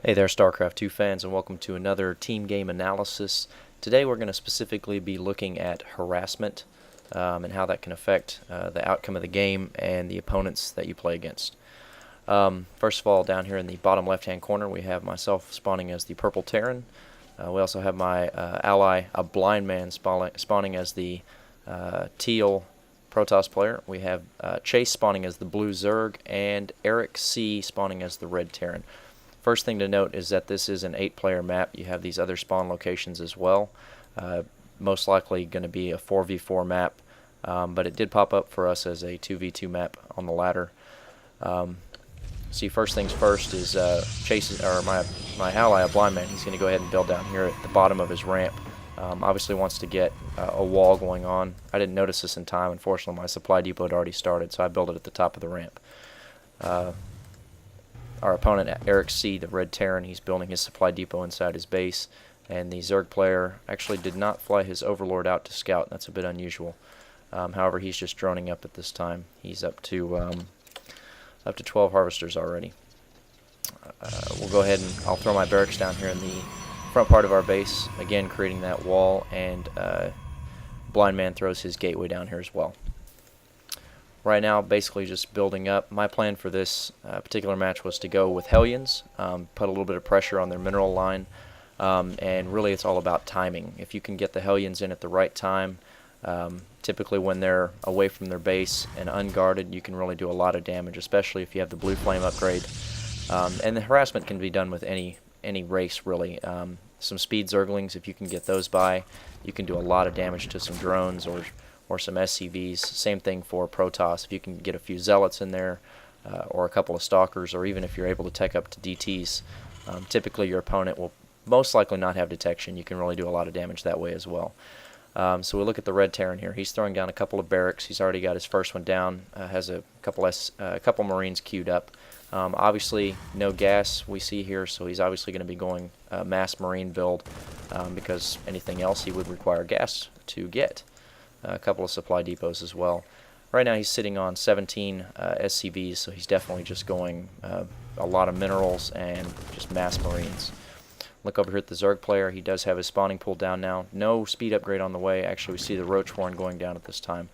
Hey there, Starcraft 2 fans, and welcome to another team game analysis. Today we're going to specifically be looking at harassment and how that can affect the outcome of the game and the opponents that you play against. First of all, down here in the bottom left-hand corner, we have myself spawning as the Purple Terran. We also have my ally, a Blind Man, spawning as the Teal Protoss player. We have Chase spawning as the Blue Zerg, and Eric C spawning as the Red Terran. First thing to note is that this is an 8-player map. You have these other spawn locations as well. Most likely going to be a 4v4 map, but it did pop up for us as a 2v2 map on the ladder. See, first things first is Chase, or my ally, a Blind Man. He's going to go ahead and build down here at the bottom of his ramp. Obviously wants to get a wall going on. I didn't notice this in time. Unfortunately, my supply depot had already started, so I built it at the top of the ramp. Our opponent, Eric C, the Red Terran, he's building his supply depot inside his base, and the Zerg player actually did not fly his Overlord out to scout. That's a bit unusual. However, he's just droning up at this time. He's up to 12 harvesters already. We'll go ahead and I'll throw my barracks down here in the front part of our base, again creating that wall, and Blind Man throws his gateway down here as well. Right now, basically just building up. My plan for this particular match was to go with hellions, put a little bit of pressure on their mineral line, and really it's all about timing. If you can get the hellions in at the right time, typically when they're away from their base and unguarded, you can really do a lot of damage, especially if you have the blue flame upgrade. And the harassment can be done with any race, really. Some speed zerglings, if you can get those by, you can do a lot of damage to some drones or some SCVs. Same thing for Protoss. If you can get a few Zealots in there, or a couple of Stalkers, or even if you're able to tech up to DTs, typically your opponent will most likely not have detection. You can really do a lot of damage that way as well. So we look at the Red Terran here. He's throwing down a couple of barracks. He's already got his first one down. Has a couple Marines queued up. Obviously, no gas we see here, so he's obviously going to be going mass Marine build, because anything else he would require gas to get. A couple of supply depots as well. Right now he's sitting on 17 SCVs, so he's definitely just going a lot of minerals and just mass Marines. Look over here at the Zerg player. He does have his spawning pool down now. No speed upgrade on the way. Actually, we see the Roach Horn going down at this time.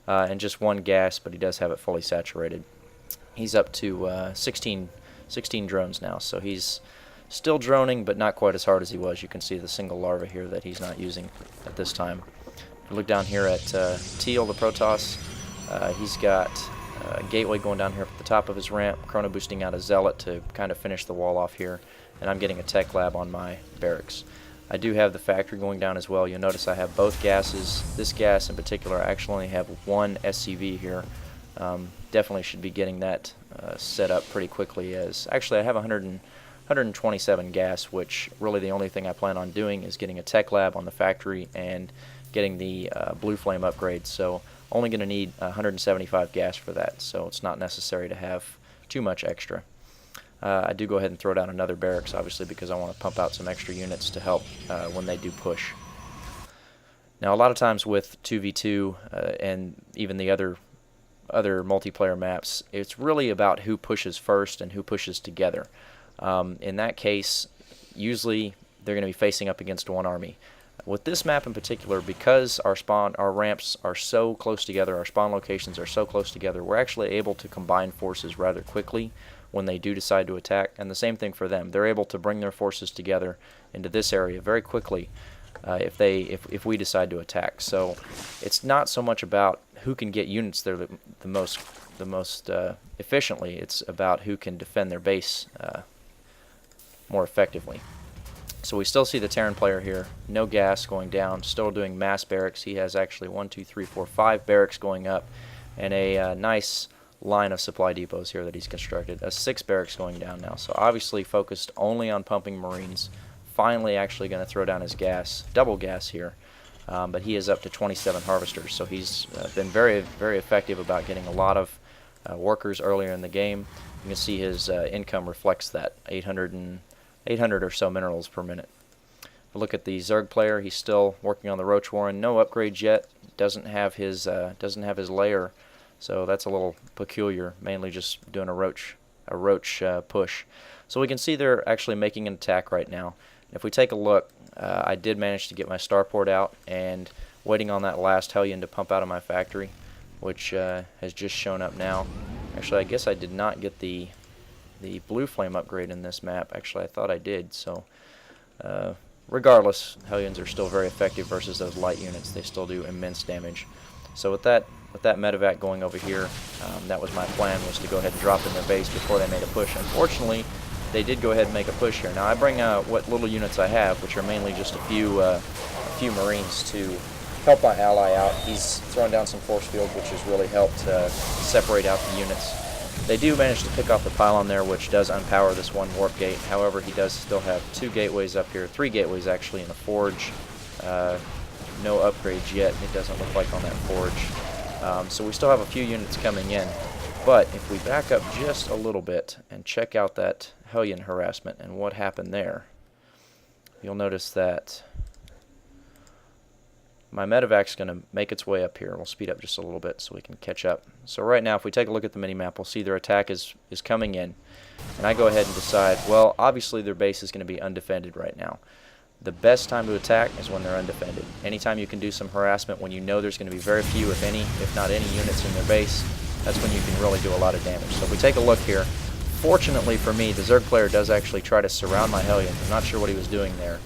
And just one gas, but he does have it fully saturated. He's up to 16 drones now, so he's still droning, but not quite as hard as he was. You can see the single larva here that he's not using at this time. Look down here at Teal, the Protoss. He's got a gateway going down here at the top of his ramp, chrono boosting out a Zealot to kind of finish the wall off here, and I'm getting a tech lab on my barracks. I do have the factory going down as well. You'll notice I have both gases. This gas in particular, I actually only have one SCV here. Definitely should be getting that set up pretty quickly, as actually I have 127 gas, which really the only thing I plan on doing is getting a tech lab on the factory and getting the blue flame upgrade, so only going to need 175 gas for that, so it's not necessary to have too much extra. I do go ahead and throw down another barracks, obviously, because I want to pump out some extra units to help when they do push. Now, a lot of times with 2v2 and even the other multiplayer maps, it's really about who pushes first and who pushes together. In that case, usually they're going to be facing up against one army. With this map in particular, because our ramps are so close together, our spawn locations are so close together, we're actually able to combine forces rather quickly when they do decide to attack, and the same thing for them. They're able to bring their forces together into this area very quickly if we decide to attack. So it's not so much about who can get units there the most efficiently. It's about who can defend their base more effectively. So we still see the Terran player here, no gas going down, still doing mass barracks. He has actually 1, 2, 3, 4, 5 barracks going up, and a nice line of supply depots here that he's constructed. 6 barracks going down now, so obviously focused only on pumping Marines. Finally actually going to throw down his gas, double gas here, but he is up to 27 harvesters, so he's been very, very effective about getting a lot of workers earlier in the game. You can see his income reflects that, 800 or so minerals per minute. Look at the Zerg player. He's still working on the Roach Warren. No upgrades yet. Doesn't have his layer, so that's a little peculiar. Mainly just doing a Roach roach push. So we can see they're actually making an attack right now. If we take a look, I did manage to get my starport out and waiting on that last hellion to pump out of my factory, which has just shown up now. Actually, I guess I did not get the blue flame upgrade in this map. Actually, I thought I did. So regardless, hellions are still very effective versus those light units. They still do immense damage. So with that medevac going over here, that was my plan, was to go ahead and drop in their base before they made a push. Unfortunately, they did go ahead and make a push here. Now I bring what little units I have, which are mainly just a few Marines, to help my ally out. He's thrown down some force field, which has really helped separate out the units. They do manage to pick off the pylon there, which does unpower this one warp gate. However, he does still have 2 gateways up here, 3 gateways actually in the forge. No upgrades yet, it doesn't look like on that forge. So we still have a few units coming in. But if we back up just a little bit and check out that hellion harassment and what happened there, you'll notice that my medevac's going to make its way up here. We'll speed up just a little bit so we can catch up. So right now, if we take a look at the mini-map, we'll see their attack is coming in. And I go ahead and decide, well, obviously their base is going to be undefended right now. The best time to attack is when they're undefended. Anytime you can do some harassment when you know there's going to be very few, if any, if not any units in their base, that's when you can really do a lot of damage. So if we take a look here, fortunately for me, the Zerg player does actually try to surround my hellions. I'm not sure what he was doing there.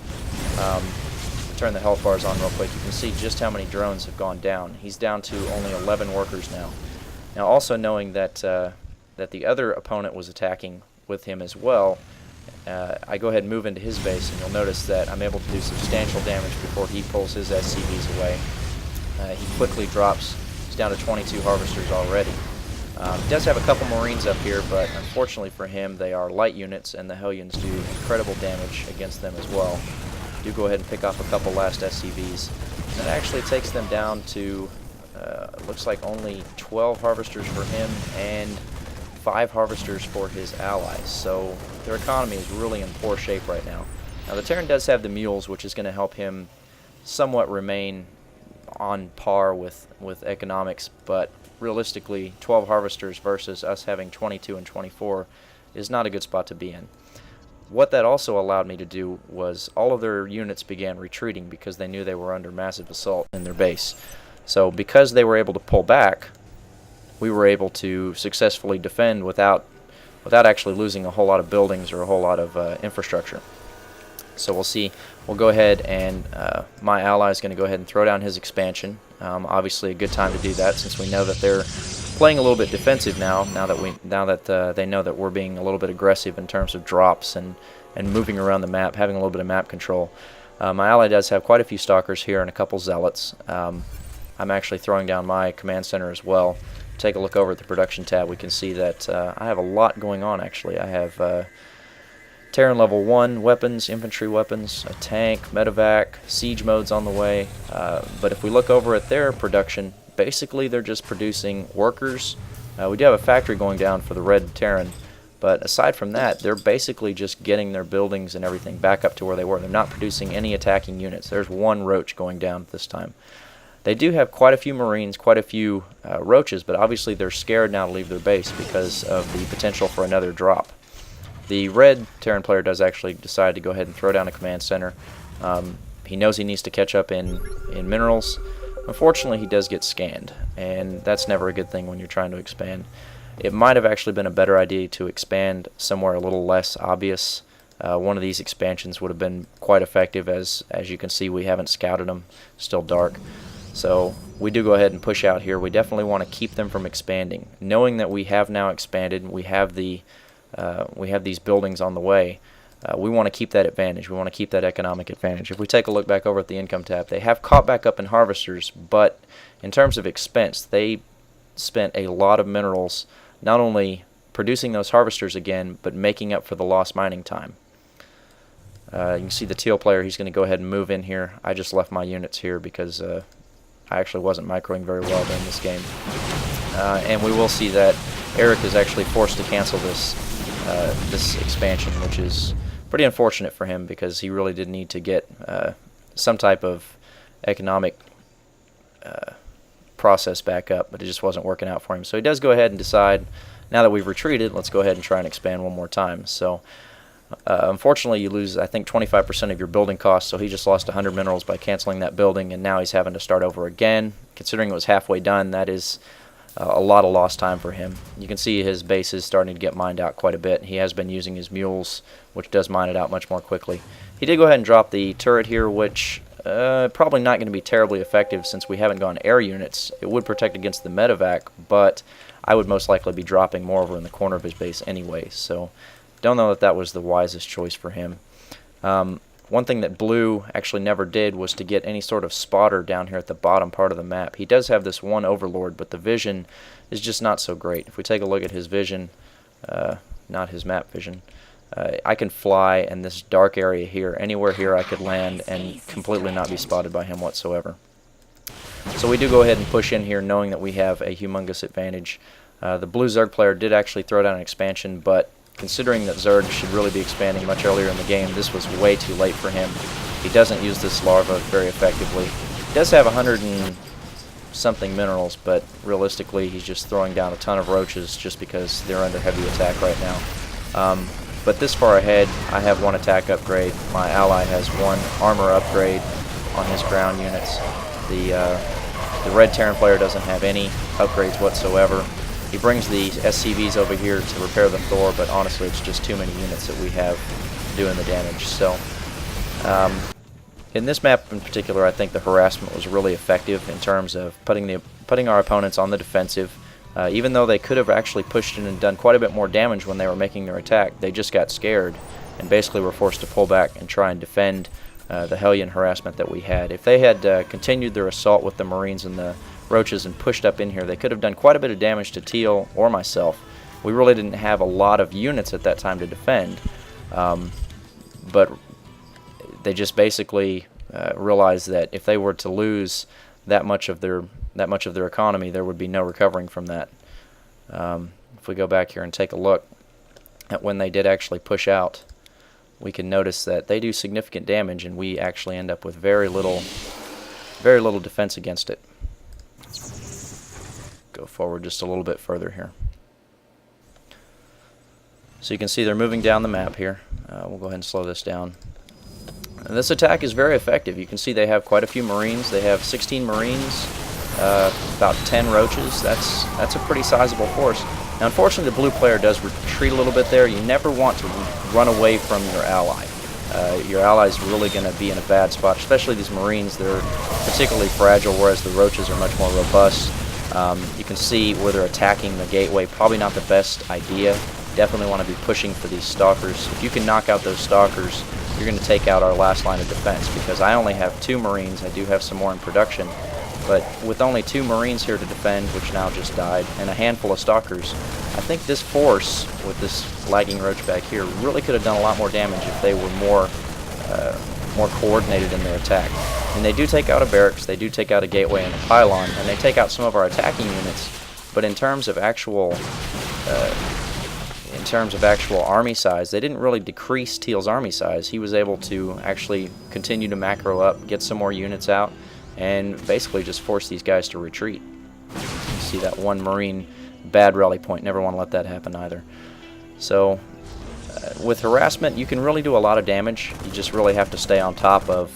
Turn the health bars on real quick. You can see just how many drones have gone down. He's down to only 11 workers now. Now, also knowing that that the other opponent was attacking with him as well, I go ahead and move into his base, and you'll notice that I'm able to do substantial damage before he pulls his SCVs away. He quickly drops. He's down to 22 harvesters already. He does have a couple Marines up here, but unfortunately for him, they are light units, and the hellions do incredible damage against them as well. Do go ahead and pick off a couple last SCVs. That actually takes them down to, looks like only 12 harvesters for him and 5 harvesters for his allies. So their economy is really in poor shape right now. Now the Terran does have the mules, which is going to help him somewhat remain on par with economics, but realistically 12 harvesters versus us having 22 and 24 is not a good spot to be in. What that also allowed me to do was all of their units began retreating because they knew they were under massive assault in their base. So because they were able to pull back, we were able to successfully defend without actually losing a whole lot of buildings or a whole lot of infrastructure. So we'll go ahead and my ally is going to go ahead and throw down his expansion. Obviously a good time to do that since we know that they're playing a little bit defensive now that they know that we're being a little bit aggressive in terms of drops and moving around the map, having a little bit of map control. My ally does have quite a few stalkers here and a couple zealots. I'm actually throwing down my command center as well. Take a look over at the production tab. We can see that I have a lot going on actually. I have Terran level 1 weapons, infantry weapons, a tank, medevac, siege modes on the way. But if we look over at their production, basically they're just producing workers. We do have a factory going down for the red Terran, but aside from that, they're basically just getting their buildings and everything back up to where they were. They're not producing any attacking units. There's one roach going down at this time. They do have quite a few Marines, quite a few roaches, but obviously they're scared now to leave their base because of the potential for another drop. The red Terran player does actually decide to go ahead and throw down a command center. He knows he needs to catch up in minerals. Unfortunately, he does get scanned, and that's never a good thing when you're trying to expand. It might have actually been a better idea to expand somewhere a little less obvious. One of these expansions would have been quite effective, as you can see we haven't scouted them, still dark. So we do go ahead and push out here. We definitely want to keep them from expanding. Knowing that we have now expanded, we have these buildings on the way, we want to keep that advantage. We want to keep that economic advantage. If we take a look back over at the income tab, they have caught back up in harvesters, but in terms of expense, they spent a lot of minerals not only producing those harvesters again, but making up for the lost mining time. You can see the teal player, he's going to go ahead and move in here. I just left my units here because I actually wasn't microing very well during this game. And we will see that Eric is actually forced to cancel this expansion, which is pretty unfortunate for him because he really did need to get some type of economic process back up, but it just wasn't working out for him. So he does go ahead and decide now that we've retreated, let's go ahead and try and expand one more time. So unfortunately, you lose, I think, 25% of your building costs, so he just lost 100 minerals by canceling that building, and now he's having to start over again. Considering it was halfway done, that is a lot of lost time for him. You can see his base is starting to get mined out quite a bit. He has been using his mules, which does mine it out much more quickly. He did go ahead and drop the turret here, which probably not going to be terribly effective since we haven't gone air units. It would protect against the medevac, but I would most likely be dropping more over in the corner of his base anyway, so don't know that that was the wisest choice for him. One thing that Blue actually never did was to get any sort of spotter down here at the bottom part of the map. He does have this one overlord, but the vision is just not so great. If we take a look at his vision, not his map vision, I can fly in this dark area here. Anywhere here I could land and completely not be spotted by him whatsoever. So we do go ahead and push in here knowing that we have a humongous advantage. The Blue Zerg player did actually throw down an expansion, but considering that Zerg should really be expanding much earlier in the game, this was way too late for him. He doesn't use this larva very effectively. He does have 100 and something minerals, but realistically he's just throwing down a ton of roaches just because they're under heavy attack right now. But this far ahead, I have one attack upgrade. My ally has one armor upgrade on his ground units. The Red Terran player doesn't have any upgrades whatsoever. He brings the SCVs over here to repair the Thor, but honestly it's just too many units that we have doing the damage. So in this map in particular, I think the harassment was really effective in terms of putting our opponents on the defensive. Even though they could have actually pushed in and done quite a bit more damage when they were making their attack, they just got scared and basically were forced to pull back and try and defend the Hellion harassment that we had. If they had continued their assault with the Marines and the roaches and pushed up in here, they could have done quite a bit of damage to Teal or myself. We really didn't have a lot of units at that time to defend, but they just basically realized that if they were to lose that much of their economy, there would be no recovering from that. If we go back here and take a look at when they did actually push out, we can notice that they do significant damage, and we actually end up with very little defense against it. Go forward just a little bit further here. So you can see they're moving down the map here. We'll go ahead and slow this down. And this attack is very effective. You can see they have quite a few Marines. They have 16 Marines, about 10 roaches. That's a pretty sizable force. Now, unfortunately, the blue player does retreat a little bit there. You never want to run away from your ally. Your ally's really going to be in a bad spot, especially these Marines. They're particularly fragile, whereas the roaches are much more robust. You can see where they're attacking the gateway. Probably not the best idea. Definitely want to be pushing for these stalkers. If you can knock out those stalkers, you're going to take out our last line of defense, because I only have 2 Marines. I do have some more in production. But with only 2 Marines here to defend, which now just died, and a handful of stalkers, I think this force, with this lagging roach back here, really could have done a lot more damage if they were more coordinated in their attack. And they do take out a barracks, they do take out a gateway and a pylon, and they take out some of our attacking units. But in terms of actual army size, they didn't really decrease Teal's army size. He was able to actually continue to macro up, get some more units out, and basically just force these guys to retreat. You see that one Marine, bad rally point. Never want to let that happen either. So with harassment, you can really do a lot of damage. You just really have to stay on top of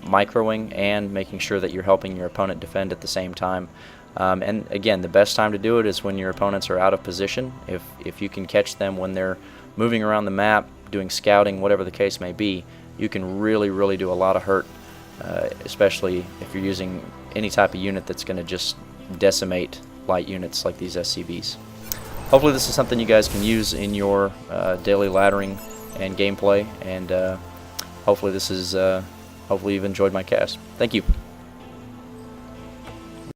microing and making sure that you're helping your opponent defend at the same time. And again, the best time to do it is when your opponents are out of position. If you can catch them when they're moving around the map, doing scouting, whatever the case may be, you can really do a lot of hurt. Especially if you're using any type of unit that's going to just decimate light units like these SCVs. Hopefully this is something you guys can use in your daily laddering and gameplay, and hopefully you've enjoyed my cast. Thank you.